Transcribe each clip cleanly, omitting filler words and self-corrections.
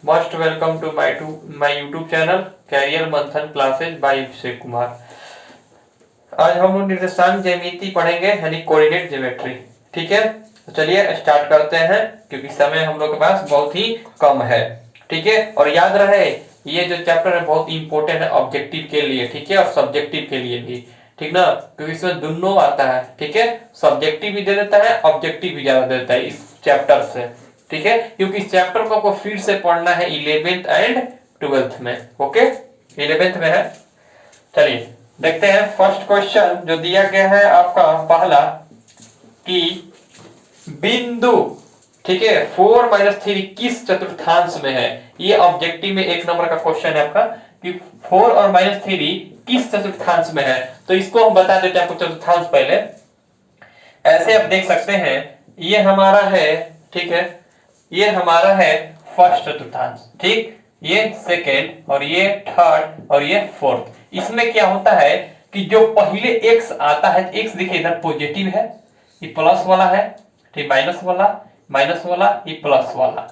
Most welcome to my YouTube channel career Manthan classes by Abhishek Kumar. आज हम लोग निर्देशांक ज्यामिति पढ़ेंगे यानी कोऑर्डिनेट ज्योमेट्री। ठीक है, तो चलिए स्टार्ट करते हैं क्योंकि समय हम लोग के पास बहुत ही कम है। ठीक है, और याद रहे ये जो चैप्टर है बहुत इंपॉर्टेंट है ऑब्जेक्टिव के लिए, ठीक है, और सब्जेक्टिव के लिए भी, ठीक ना, क्योंकि इसमें दोनों आता है। ठीक है, सब्जेक्टिव भी दे देता है, ऑब्जेक्टिव भी ज्यादा देता है इस चैप्टर से। ठीक है, क्योंकि इस चैप्टर को आपको फिर से पढ़ना है 11th एंड 12th में। ओके, 11th में है। चलिए देखते हैं फर्स्ट क्वेश्चन जो दिया गया है आपका पहला कि बिंदु, ठीक है, 4 - 3 किस चतुर्थांश में है। ये ऑब्जेक्टिव में 1 नंबर का क्वेश्चन है आपका कि 4 और -3 किस चतुर्थांश में है। तो इसको हम बता देते हैं आपको चतुर्थांश पहले। ऐसे आप देख सकते हैं, ये हमारा है, ठीक है, ये हमारा है फर्स्ट चतुर्थांश, ठीक, ये सेकेंड और ये थर्ड और ये फोर्थ। इसमें क्या होता है कि जो पहले x आता है, x देखिए इधर पॉजिटिव है, ये प्लस वाला है, ठीक, माइनस वाला, ये प्लस वाला,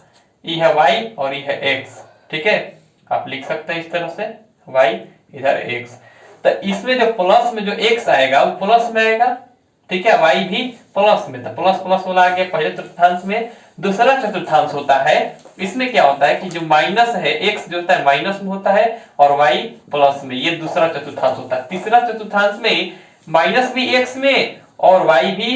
ये है y और ये है x। ठीक है, आप लिख सकते हैं इस तरह से y इधर x। तो इसमें जो प्लस में जो x आएगा वो प्लस में आएगा, ठीक है, y भी प्लस में, तो प्लस प्लस वाला आ गया पहले चतुर्थांश में। दूसरा चतुर्थांश होता है, इसमें क्या होता है कि जो माइनस है, x जो होता है माइनस में होता है और y प्लस में, ये दूसरा चतुर्थांश होता है। तीसरा चतुर्थांश में माइनस भी x में और y भी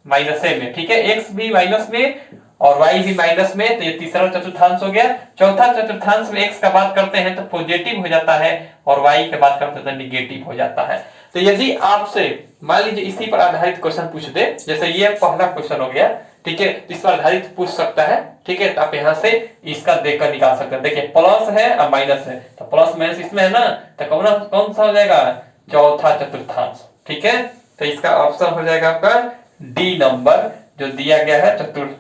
माइनस में, ठीक है, x भी माइनस में और y भी माइनस में, तो ये तीसरा चतुर्थांश हो गया। चौथा चतुर्थांश में x का बात करते हैं तो पॉजिटिव हो जाता है और y की बात करते हैं तो निगेटिव हो जाता है। तो यदि आपसे मान लीजिए इसी पर आधारित क्वेश्चन पूछ दे, जैसे ये पहला क्वेश्चन हो गया, ठीक है, इस पर आधारित पूछ सकता है। ठीक है, तो आप यहाँ से इसका देखकर निकाल सकते हैं। देखिए प्लस है और माइनस है, तो प्लस माइनस इसमें है ना, तो कौन सा हो जाएगा, चौथा चतुर्थांश। ठीक है, तो इसका ऑप्शन हो जाएगा आपका डी नंबर जो दिया गया है, चतुर्थ,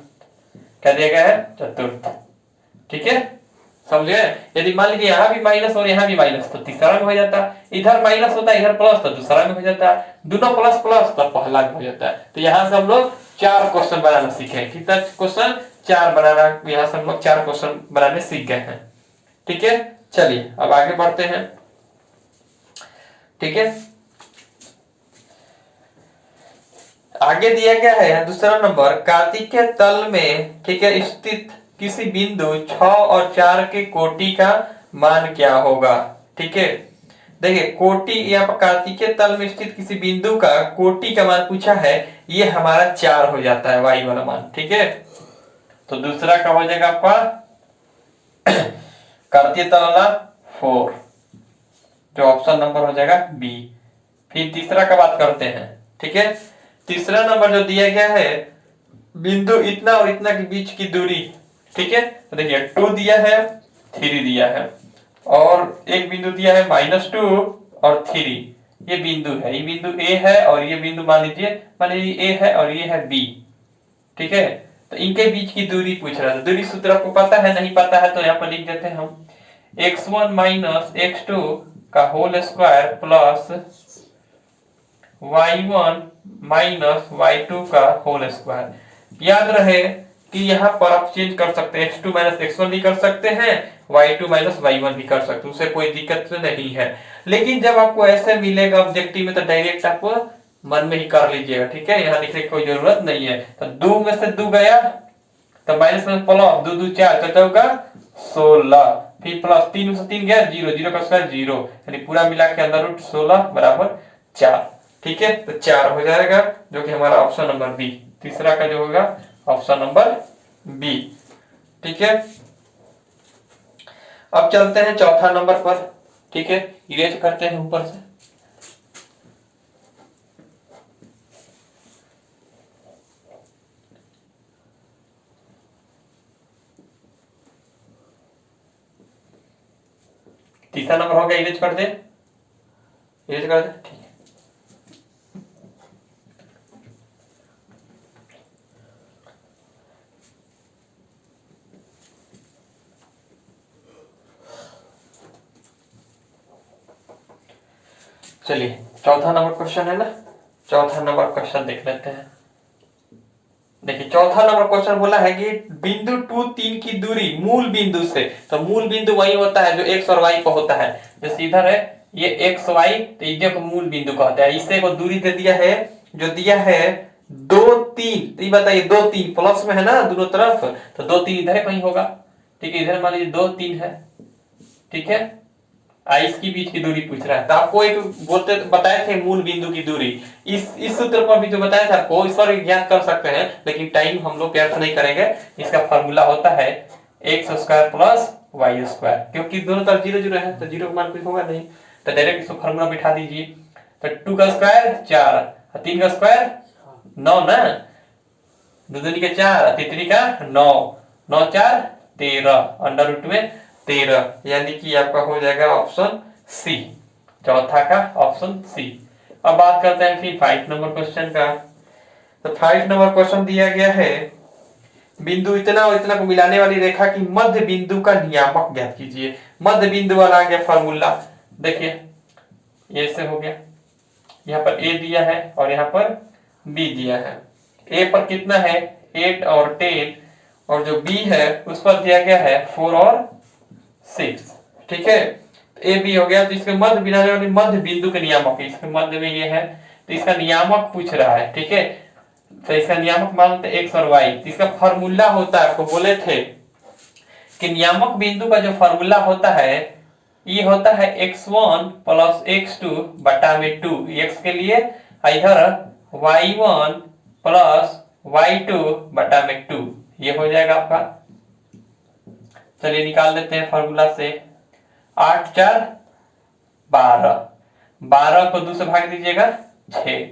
क्या दिया गया है, चतुर्थ। ठीक है, समझे। यदि मान लीजिए यहाँ भी माइनस और यहाँ भी माइनस तो तीसरा में हो जाता, इधर माइनस होता है इधर प्लस तो दूसरा में हो जाता, दोनों प्लस प्लस तो पहला में हो जाता है। तो यहाँ से हम लोग 4 क्वेश्चन बनाना सीखे। कितना क्वेश्चन, 4 बनाना, यहाँ से हम लोग 4 क्वेश्चन बनाने सीख गए हैं। ठीक है, चलिए अब आगे बढ़ते हैं। ठीक है, आगे दिया गया है दूसरा नंबर, कार्तिकेय तल में, ठीक है, स्थित किसी बिंदु 6 और 4 के कोटि का मान क्या होगा। ठीक है, देखिए कोटि, यहाँ पर कार्तिकेय तल में स्थित किसी बिंदु का कोटि का मान पूछा है, ये हमारा 4 हो जाता है y वाला मान। ठीक है, तो दूसरा का हो जाएगा आपका कार्तिकेय तल वाला 4, जो ऑप्शन नंबर हो जाएगा बी। फिर तीसरा का बात करते हैं। ठीक है, तीसरा नंबर जो दिया गया है, बिंदु इतना और इतना के बीच की दूरी। ठीक है, तो देखिए 2 दिया है, 3 दिया है और एक बिंदु दिया है -2 और 3। ये बिंदु है, ये बिंदु A है और ये बिंदु मान लीजिए A है और ये है B। ठीक है, तो इनके बीच की दूरी पूछ रहा है। दूरी सूत्र आपको पता है, नहीं पता है तो यहाँ पर लिख देते हैं हम, x1 - x2 का whole square plus y1 - y2 का होल स्क्वायर। याद रहे कि यहाँ पर आप चेंज कर सकते हैं, x2 - x1 भी कर सकते हैं, y2 - y1 भी कर सकते हैं, उससे कोई दिक्कत नहीं है। लेकिन जब आपको ऐसे मिलेगा ऑब्जेक्टिव में तो डायरेक्ट आप मन में ही कर लीजिएगा। ठीक है, यहाँ लिखने की कोई जरूरत नहीं है। तो 2 में से 2 गया तो माइनस में प्लस, 2 2 4 तो होगा 16, फिर प्लस 3 में से 3 गया 0, 0 का स्क्वायर 0, यानी पूरा मिला के अंदर रूट 16 बराबर 4। ठीक है, तो 4 हो जाएगा जो कि हमारा ऑप्शन नंबर बी, तीसरा का जो होगा ऑप्शन नंबर बी। ठीक है, अब चलते हैं चौथा नंबर पर। ठीक है, इरेज करते हैं ऊपर से। तीसरा नंबर हो गया, इरेज कर दे, इरेज कर दे। ठीक है, चलिए चौथा नंबर क्वेश्चन है ना, चौथा नंबर क्वेश्चन देख लेते हैं। देखिए चौथा नंबर क्वेश्चन बोला है कि बिंदु 2 3 की दूरी मूल बिंदु से, तो मूल बिंदु वही होता है जो एक्स और वाई पर होता है। जैसे इधर है ये एक्स वाई, तो इधर को मूल बिंदु कहते हैं। इससे को दूरी दे दिया है, जो दिया है 2 3, तो ये बताइए 2 3 प्लस में है ना दोनों तरफ, तो 2 3 इधर कहीं होगा। ठीक है, इधर मान लीजिए 2 3 है। ठीक है, आइस की बीच की दूरी पूछ रहा है, तो आपको एक बोलते बताए थे मूल बिंदु की दूरी, इस सूत्र पर भी जो बताया था आपको, इस पर ज्ञात कर सकते हैं, लेकिन टाइम हम लोग व्यर्थ नहीं करेंगे। इसका फॉर्मूला होता है X square plus Y square, क्योंकि दोनों तरफ जीरो जीरो है तो जीरो का मान कुछ होगा नहीं, तो डायरेक्ट इसको फॉर्मूला बिठा दीजिए। तो 2 का स्क्वायर 4, 3 का स्क्वायर 9 ना, 2 दूनी के 4, तीसरी का 9, 9 4 13, अंडर रूट में 13, यानी कि आपका हो जाएगा ऑप्शन सी, चौथा का ऑप्शन सी। अब बात करते हैं फिर 5 नंबर क्वेश्चन का। तो 5 नंबर क्वेश्चन दिया गया है बिंदु इतना और इतना को मिलाने वाली रेखा की मध्य बिंदु का नियामक ज्ञात कीजिए। मध्य बिंदु वाला आ गया फॉर्मूला, देखिए ये से हो गया, यहाँ पर ए दिया है और यहाँ पर बी दिया है। ए पर कितना है 8 और 10, और जो बी है उस पर दिया गया है 4 और 6। ठीक है, ए बी हो गया, तो इसके मध्य मिलाने वाली मध्य बिंदु के नियामक है, इसके मध्य में ये है, तो इसका नियामक पूछ रहा है। ठीक है, तो इसका नियामक मानते एक्स और वाई, तो इसका फॉर्मूला होता है, आपको बोले थे कि नियामक बिंदु का जो फॉर्मूला होता है ये होता है x1 प्लस x2 बटा में 2, x के लिए, इधर y1 प्लस y2 बटा में 2, ये हो जाएगा आपका। चलिए निकाल लेते हैं फॉर्मूला से, 8 4 12, 12 को 2 से भाग दीजिएगा 6।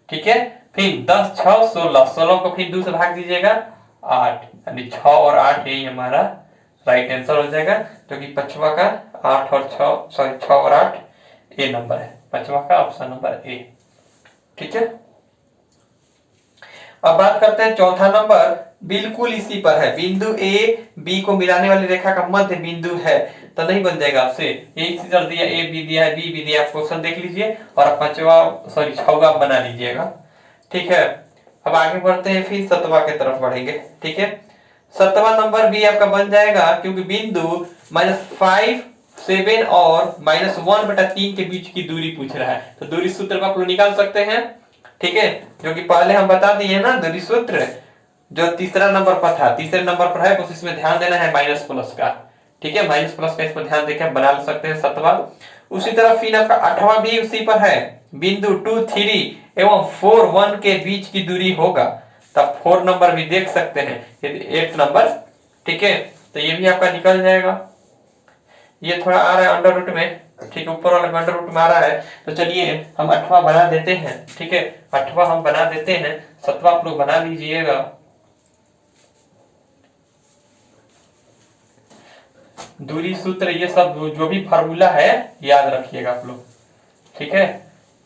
ठीक है, फिर 10 6 16, 16 को फिर 2 से भाग दीजिएगा 8, यानी 6 और 8 यही हमारा राइट आंसर हो जाएगा, जो कि पांचवा का 8 और 6 सॉरी 6 और 8 ए नंबर है, पांचवा का ऑप्शन नंबर ए। ठीक है, अब बात करते हैं चौथा नंबर, बिल्कुल इसी पर है, बिंदु ए बी को मिलाने वाली रेखा का मध्य बिंदु है, तो नहीं बन जाएगा आपसे, यही चीज दिया, ए बी दिया है, बी बी दिया, आप क्वेश्चन देख लीजिए और पांचवा सॉरी छठवा बना लीजिएगा। ठीक है, अब आगे बढ़ते हैं, फिर सतवा की तरफ बढ़ेंगे। ठीक है, सतवा नंबर भी आपका बन जाएगा, क्योंकि बिंदु -5 7 और -1/3 के बीच की दूरी पूछ रहा है, तो दूरी सूत्र का आप लोग निकाल सकते हैं। ठीक है, जो कि पहले हम बता दिए ना दूरी सूत्र, जो तीसरा नंबर पर था, तीसरे नंबर पर है, बस इसमें ध्यान देना है माइनस प्लस का। ठीक है, माइनस प्लस का इस पर ध्यान देकर बना सकते हैं सतवा। उसी तरह फिर आपका आठवां भी उसी पर है, बिंदु 2 3 एवं 4 1 के बीच की दूरी होगा, तब 4 नंबर भी देख सकते हैं, यदि 8 नंबर। ठीक है, तो ये भी आपका निकल जाएगा, ये थोड़ा आ रहा है अंडर रूट में, ठीक है, ऊपर वाले में अंडर रूट में आ रहा है, तो चलिए हम 8वां बना देते हैं। ठीक है, 8वां हम बना देते हैं, 7वां आप लोग बना लीजिएगा। दूरी सूत्र ये सब जो भी फार्मूला है याद रखिएगा आप लोग। ठीक है,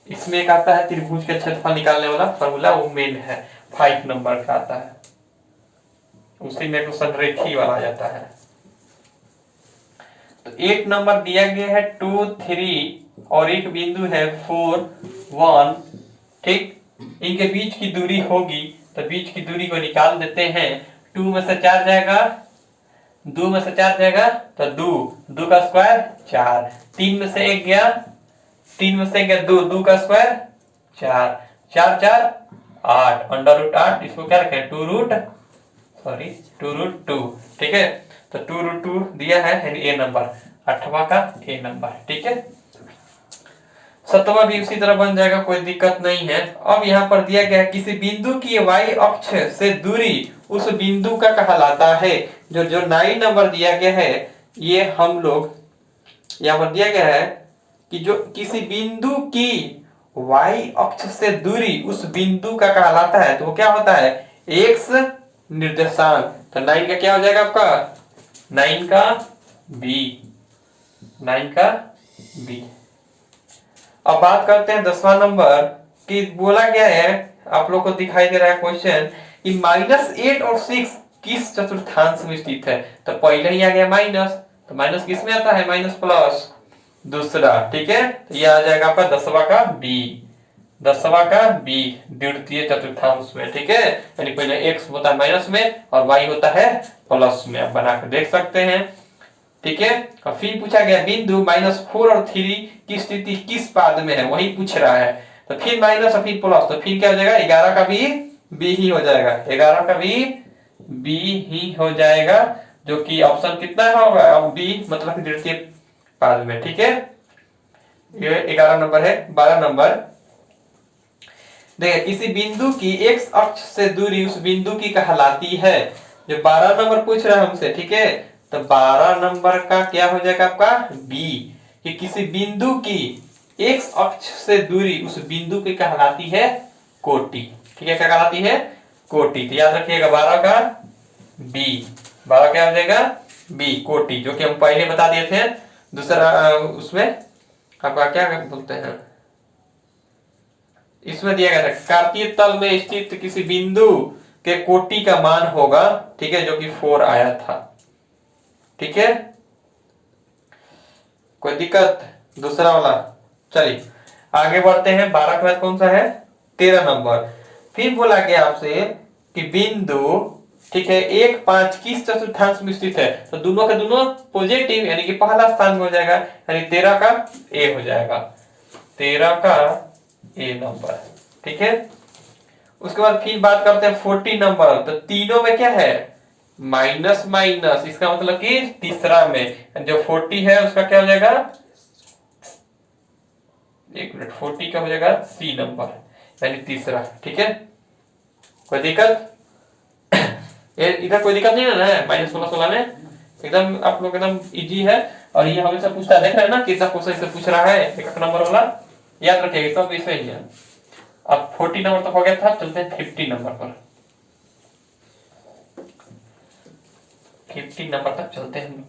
इसमें एक आता है त्रिभुज के क्षेत्रफल निकालने वाला फार्मूला, वो मेन है 5 नंबर का आता है, उसी में तो संरेखी वाला आ जाता है। तो 8 नंबर दिया गया है 2 3 और एक बिंदु है 4 1। ठीक, इनके बीच की दूरी होगी, तो बीच की दूरी को निकाल देते हैं। 2 में से 4 जाएगा, 2 में से 4 जाएगा तो 2, 2 का स्क्वायर 4, 3 में से 1 गया, 3 में से 1 गया 2, 2 का स्क्वायर 4, 4 4 8, अंडर रूट 8, इसको क्या रखें 2 रूट 2। ठीक है, तो 2 रूट 2 दिया है, यानी ए नंबर, 8वां का ए नंबर। ठीक है, 7वां भी उसी तरह बन जाएगा, कोई दिक्कत नहीं है। अब यहाँ पर दिया गया है किसी बिंदु की वाई अक्ष से दूरी उस बिंदु का कहलाता है। जो 9 नंबर दिया गया है, ये हम लोग यहाँ पर दिया गया है कि जो किसी बिंदु की वाई अक्ष से दूरी उस बिंदु का कहलाता है, तो वो क्या होता है एक्स निर्देशांक। तो 9 का क्या हो जाएगा आपका, 9 का बी, 9 का बी। अब बात करते हैं 10वां नंबर कि बोला गया है, आप लोग को दिखाई दे रहा है क्वेश्चन कि -8 और 6 किस चतुर्थांश में स्थित है। तो पहले ही आ गया माइनस, तो माइनस किस में आता है, माइनस प्लस दूसरा। ठीक है, तो ये आ जाएगा आपका 10वां का बी, 10वां का b द्वितीय चतुर्थांश में, ठीक है। यानी पहले x होता है माइनस में और y होता है प्लस में, आप बना के देख सकते हैं, ठीक है। और फिर पूछा गया बिंदु -4 और 3 की स्थिति किस पाद में है, वही पूछ रहा है। तो फिर माइनस और फिर प्लस, तो फिर क्या हो जाएगा, 11 का भी b ही हो जाएगा, 11 का भी b ही हो जाएगा, जो कि ऑप्शन कितना होगा, अब b मतलब द्वितीय पाद में, ठीक है। ये 11 नंबर है। 12 नंबर देखिए, किसी बिंदु की x अक्ष से दूरी उस बिंदु की कहलाती है। जो 12 नंबर पूछ रहा है हमसे, ठीक है। तो 12 नंबर का क्या हो जाएगा आपका b, कि किसी बिंदु की x अक्ष से दूरी उस बिंदु की कहलाती है कोटि, ठीक है। क्या कहलाती है, कोटि। तो याद रखिएगा 12 का b, 12 क्या हो जाएगा b, कोटि, जो कि हम पहले बता दिए थे। दूसरा उसमें आपका क्या बोलते हैं, इसमें दिया गया था कार्तीय तल में स्थित किसी बिंदु के कोटि का मान होगा, ठीक है, जो कि 4 आया था, ठीक है। कोई दिक्कत, दूसरा वाला। चलिए आगे बढ़ते हैं। 12 के बाद कौन सा है, 13 नंबर। फिर बोला गया आपसे कि बिंदु, ठीक है, 1, 5 किस चतुर्थांश में स्थित है। तो दोनों के दोनों पॉजिटिव, यानी कि पहला स्थान में हो जाएगा, यानी 13 का ए हो जाएगा, 13 का ए नंबर, ठीक है। उसके बाद फिर बात करते हैं 40 नंबर। तो तीनों में क्या है, माइनस माइनस, इसका मतलब कि तीसरा में जो 40 है उसका क्या हो जाएगा, एक मिनट, 40 का हो जाएगा सी नंबर, यानी तीसरा, ठीक है। कोई दिक्कत, इधर कोई दिक्कत नहीं है ना, -16 में एकदम आप लोग एकदम इजी है। और ये हमेशा पूछता है, देख रहे हैं ना कितना क्वेश्चन से पूछ रहा है, एक नंबर वाला, याद रखिएगा सब ऐसे ही है। अब 40 नंबर तक हो गया था, चलते हैं 50 नंबर पर। 50 नंबर तक चलते हैं।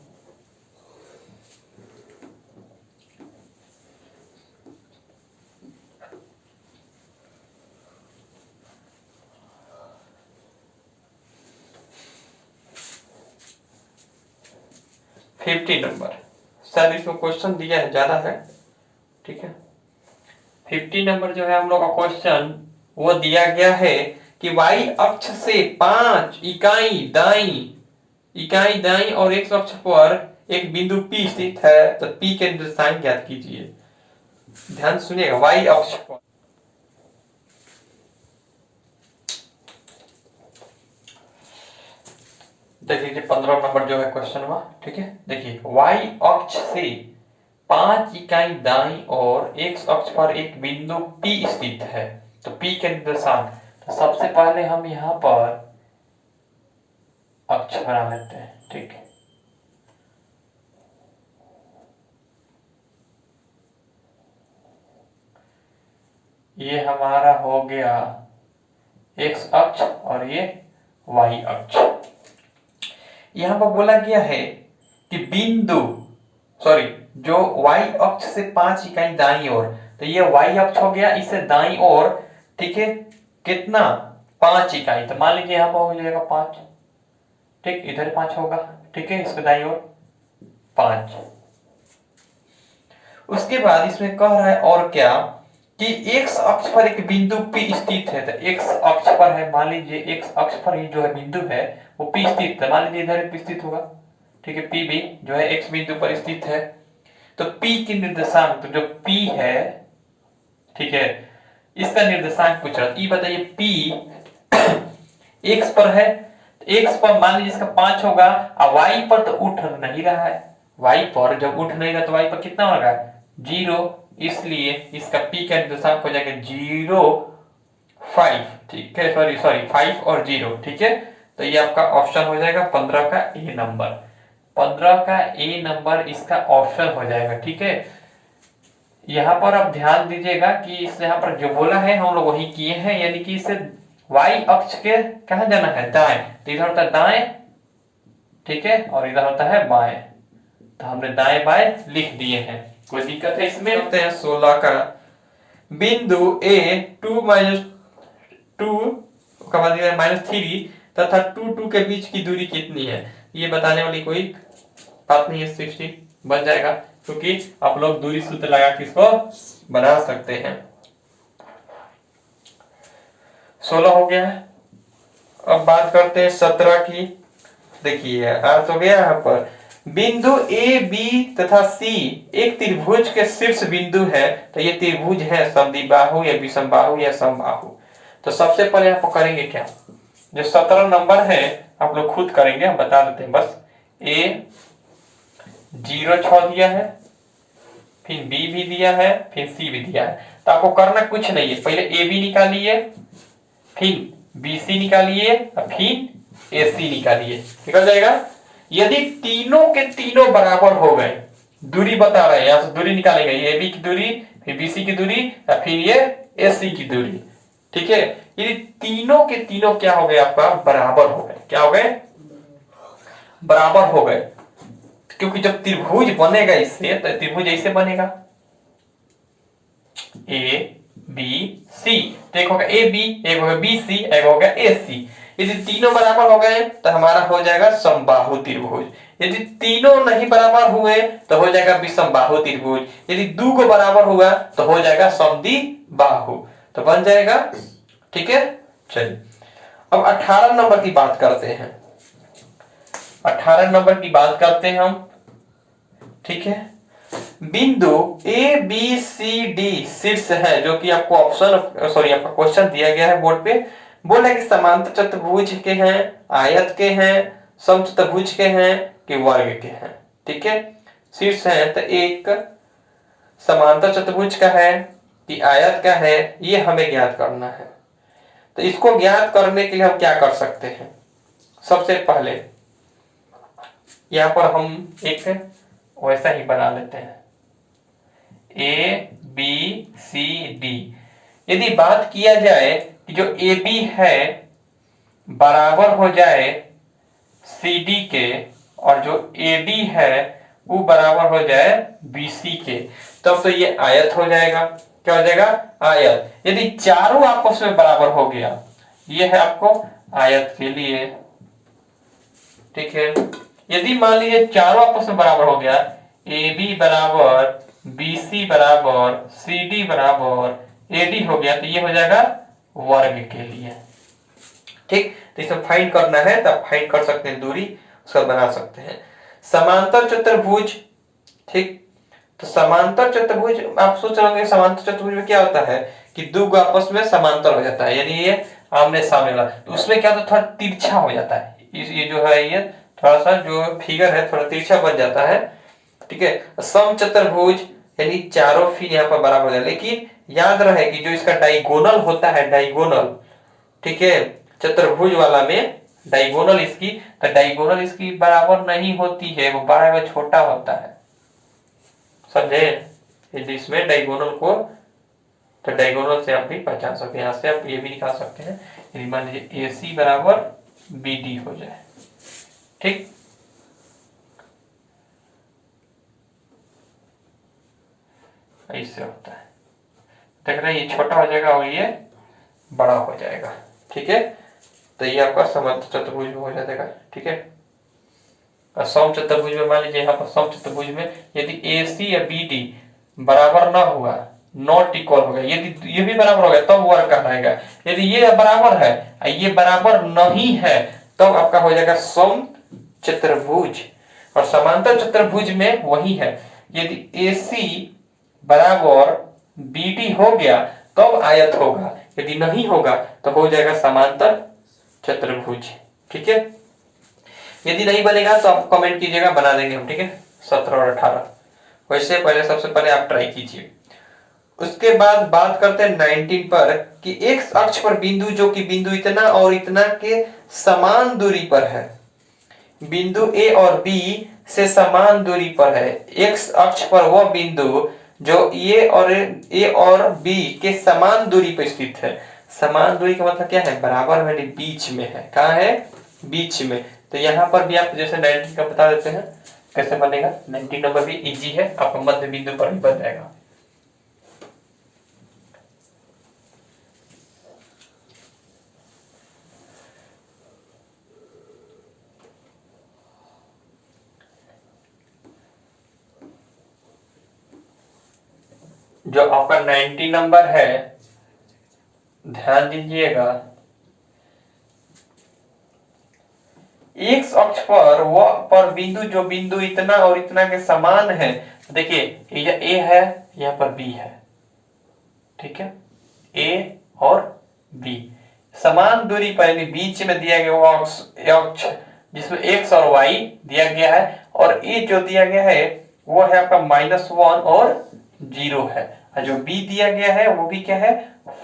फिफ्टी नंबर, शायद इसमें क्वेश्चन दिया है, ज्यादा है, ठीक है। 50 नंबर जो है हम लोग का क्वेश्चन, वो दिया गया है कि y अक्ष से 5 इकाई दाई और x अक्ष पर एक बिंदु P स्थित है, तो P के निर्देशांक ज्ञात कीजिए। ध्यान सुनिएगा, y अक्ष पर, देखिए 15 नंबर जो है क्वेश्चन हुआ, ठीक है। देखिए y अक्ष से 5 इकाई दाई और x अक्ष पर एक बिंदु P स्थित है, तो P के निर्देशांक। तो सबसे पहले हम यहाँ पर अक्ष बना लेते हैं, ठीक है। ये हमारा हो गया x अक्ष और ये y अक्ष। यहां पर बोला गया है कि बिंदु, सॉरी, जो y अक्ष से 5 इकाई दाई ओर, तो ये y अक्ष हो गया, इससे दाई ओर, ठीक है, कितना, 5 इकाई। तो मान लीजिए यहां पर हो जाएगा 5, ठीक, इधर 5 होगा, ठीक है, इसके दाई ओर 5। उसके बाद इसमें कह रहा है और क्या, कि x अक्ष पर एक बिंदु P स्थित है। तो x अक्ष पर है, मान लीजिए x अक्ष पर ही जो है बिंदु है वो P स्थित है, मान लीजिए इधर P स्थित होगा, ठीक है, P भी जो है x बिंदु पर स्थित है। तो P की निर्देशांक, तो जो P है, ठीक है, इसका निर्देशांक पूछ रहा है। ये बताइए P x पर है, x पर मान लीजिए इसका 5 होगा, और y पर तो उठ नहीं रहा है, y पर जब उठ नहीं रहा तो y पर कितना होगा, 0, इसलिए इसका P का निर्देशांक हो जाएगा 0, 5, ठीक है, सॉरी 5 और 0, ठीक है। तो ये आपका ऑप्शन हो जाएगा 15 का ए नंबर, 15 का ए नंबर इसका ऑप्शन हो जाएगा, ठीक है। यहाँ पर आप ध्यान दीजिएगा कि इस यहाँ पर जो बोला है हम लोग वही किए हैं, यानी कि इसे y अक्ष के कहाँ जाना है, दाएं, तो इधर होता है दाएं, ठीक है, और इधर होता है बाएं, तो हमने दाएं बाएं लिख दिए हैं। कोई दिक्कत है इसमें। करते हैं 16 का, बिंदु A 2 का मतलब -3 तथा 2 के बीच की दूरी कितनी है, ये बताने वाली कोई बात नहीं है, 16 बन जाएगा, क्योंकि आप लोग दूरी सूत्र लगा के इसको बना सकते हैं। 16 हो गया है। अब बात करते हैं 17 की। देखिए अर्थ हो गया यहाँ पर बिंदु ए बी तथा सी एक त्रिभुज के शीर्ष बिंदु है। तो ये त्रिभुज है समद्विबाहु या विषमबाहु या समबाहु। तो सबसे पहले यहाँ पर करेंगे क्या, जो 17 नंबर है आप लोग खुद करेंगे, हम बता देते हैं बस। ए 0 6 दिया है, फिर बी भी दिया है, फिर सी भी दिया है। तो आपको करना कुछ नहीं है, पहले ए बी निकालिए, फिर बी सी निकालिए, फिर ए सी निकालिए, निकल जाएगा। यदि तीनों के तीनों बराबर हो गए, दूरी बता रहे हैं, यहां से दूरी निकालेंगे, ए बी की दूरी, फिर बी सी की दूरी, फिर ये ए सी की दूरी, ठीक है। यदि तीनों के तीनों क्या हो गए आपका, बराबर हो गए, क्या हो गए, बराबर हो गए। क्योंकि जब त्रिभुज बनेगा इससे, तो त्रिभुज ऐसे बनेगा ए बी सी, तो एक होगा ए बी, एक होगा बी सी, एक होगा ए सी। यदि तीनों बराबर हो गए तो हमारा हो जाएगा समबाहु त्रिभुज। यदि तीनों नहीं बराबर हुए तो हो जाएगा विषमबाहु त्रिभुज। यदि दो को बराबर हुआ तो हो जाएगा समद्विबाहु, तो बन जाएगा, ठीक है। चलिए अब 18 नंबर की बात करते हैं। 18 नंबर की बात करते हैं हम, ठीक है। बिंदु ए बी सी डी शीर्ष है, जो कि आपको ऑप्शन सॉरी आपका क्वेश्चन दिया गया है बोर्ड पे। बोला है कि समांतर चतुर्भुज के हैं, आयत के हैं, समचतुर्भुज के हैं कि वर्ग के हैं, ठीक है। शीर्ष है तो एक समांतर चतुर्भुज का है कि आयत का है, ये हमें ज्ञात करना है। तो इसको ज्ञात करने के लिए हम क्या कर सकते हैं, सबसे पहले यहां पर हम एक वैसा ही बना लेते हैं, ए बी सी डी। यदि बात किया जाए कि जो ए बी है बराबर हो जाए सी डी के, और जो ए डी है वो बराबर हो जाए बी सी के, तब तो ये आयत हो जाएगा। क्या हो जाएगा, आयत। यदि चारों आपस में बराबर हो गया, ये है आपको आयत के लिए, ठीक है। यदि मान लीजिए चारों आपस में बराबर हो गया, ए बी बराबर बी सी बराबर सी डी बराबर ए डी हो गया, तो ये हो जाएगा वर्ग के लिए, ठीक। तो इसमें फाइंड करना है तो आप फाइंड कर सकते हैं, दूरी उसका बना सकते हैं। समांतर चतुर्भुज, ठीक। तो समांतर चतुर्भुज आप सोच रहे होंगे समांतर चतुर्भुज में क्या होता है कि दो आपस में समांतर हो जाता है, यानी ये आमने सामने वाला, तो उसमें क्या होता है थोड़ा तिरछा हो जाता है। ये जो है ये थोड़ा सा जो फिगर है थोड़ा तिरछा बन जाता है, ठीक है। समचतुर्भुज यानी चारों फिर यहाँ पर बराबर है, लेकिन याद रहे कि जो इसका डायगोनल होता है, डायगोनल, ठीक है, चतुर्भुज वाला में डायगोनल इसकी, तो डायगोनल इसकी बराबर नहीं होती है, वो बड़ा व छोटा होता है, समझे। यदि इसमें डायगोनल को, तो डायगोनल से आप भी पहचान सकते हैं, यहाँ से आप ये भी निकाल सकते हैं। यदि मान लीजिए ए सी बराबर बी डी हो जाए, ठीक। ऐसे होता है, देख रहे हैं, ये छोटा हो जाएगा और ये बड़ा हो जाएगा, ठीक है। तो ये आपका समचतुर्भुज चतुर्भुज में हो जाएगा, ठीक है। और समचतुर्भुज में मान लीजिए यहाँ पर समचतुर्भुज में यदि ए सी या बी डी बराबर ना हुआ, नॉट इक्वल हो गया, यदि ये भी बराबर हो गया तब वर्ग कहलाएगा। यदि ये बराबर है और ये बराबर नहीं है तब आपका हो जाएगा समचतुर्भुज। और समांतर चतुर्भुज में वही है, यदि ए सी बराबर बी डी हो गया तब आयत होगा, यदि नहीं होगा तो हो जाएगा समांतर चतुर्भुज, ठीक है। यदि नहीं बनेगा तो आप कमेंट कीजिएगा, बना देंगे हम, ठीक है। 17 और 18 वैसे पहले सबसे पहले आप ट्राई कीजिए। उसके बाद बात करते हैं 19 पर कि एक्स अक्ष पर बिंदु जो कि बिंदु इतना और इतना के समान दूरी पर है, बिंदु ए और बी से समान दूरी पर है। एक्स अक्ष पर वह बिंदु जो ए और बी के समान दूरी पर स्थित है। समान दूरी का मतलब क्या है, बराबर में, बीच में है। कहाँ है, बीच में। तो यहाँ पर भी आप जैसे 19 का बता देते हैं कैसे बनेगा। 19 नंबर भी इजी है, आपका मध्य बिंदु पर ही बन जाएगा। जो आपका 90 नंबर है, ध्यान दीजिएगा, एक्स अक्ष पर वह पर बिंदु जो बिंदु इतना और इतना के समान है। देखिए ये ए है, यहाँ पर बी है, ठीक है, ए और बी समान दूरी पर, यानी बीच में दिया गया वो अक्ष जिसमें एक्स और वाई दिया गया है, और ए जो दिया गया है वो है आपका -1 और 0 है, और जो बी दिया गया है वो भी क्या है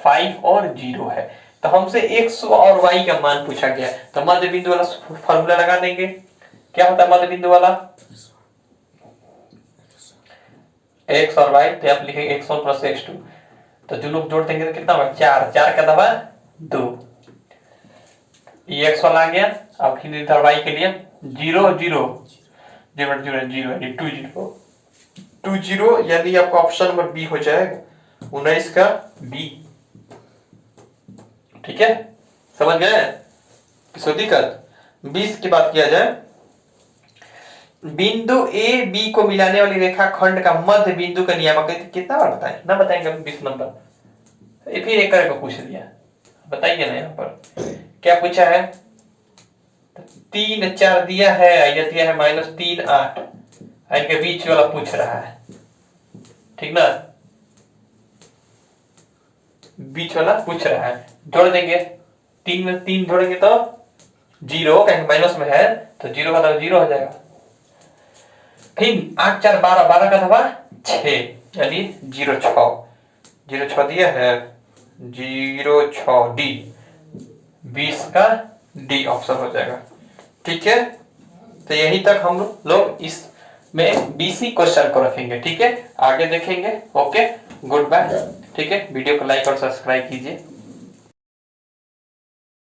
5 और 0 है। तो हमसे एक्स और वाई का मान पूछा गया, तो मध्य बिंदु वाला फॉर्मूला लगा देंगे। क्या होता है मध्य बिंदु वाला? एक्स और वाई, तो आप लिखेंगे x1 + x2, तो जो लोग जोड़ देंगे तो कितना होगा 4, 4 का दबा 2, ये x वाला आ गया। अब इधर y के लिए 0 0 0 0 0 यानी 2 0 यानी आपका ऑप्शन नंबर बी हो जाएगा 19 का बी। ठीक है, समझ गए? किसी दिक्कत? 20 की बात किया जाए, बिंदु ए बी को मिलाने वाली रेखा खंड का मध्य बिंदु का नियामक कितना बार बताएं? ना बताएंगे 20 नंबर, फिर एक करके पूछ दिया, बताइए ना। यहाँ पर क्या पूछा है? 3 4 दिया है, ये दिया है -3 8, इनके बीच वाला पूछ रहा है, ठीक ना, बीच वाला पूछ रहा है। जोड़ देंगे, 3 में 3 जोड़ेंगे तो 0, कहीं माइनस में है तो 0 का तो 0 हो जाएगा। फिर 8 4 12, 12 का दबा 6 यानी 0 6 दिया है 0 6 डी, 20 का डी ऑप्शन हो जाएगा। ठीक है, तो यही तक हम लोग इस में बीसी क्वेश्चन को रखेंगे। ठीक है, आगे देखेंगे। Okay, good bye. ठीक है, वीडियो को लाइक और सब्सक्राइब कीजिए।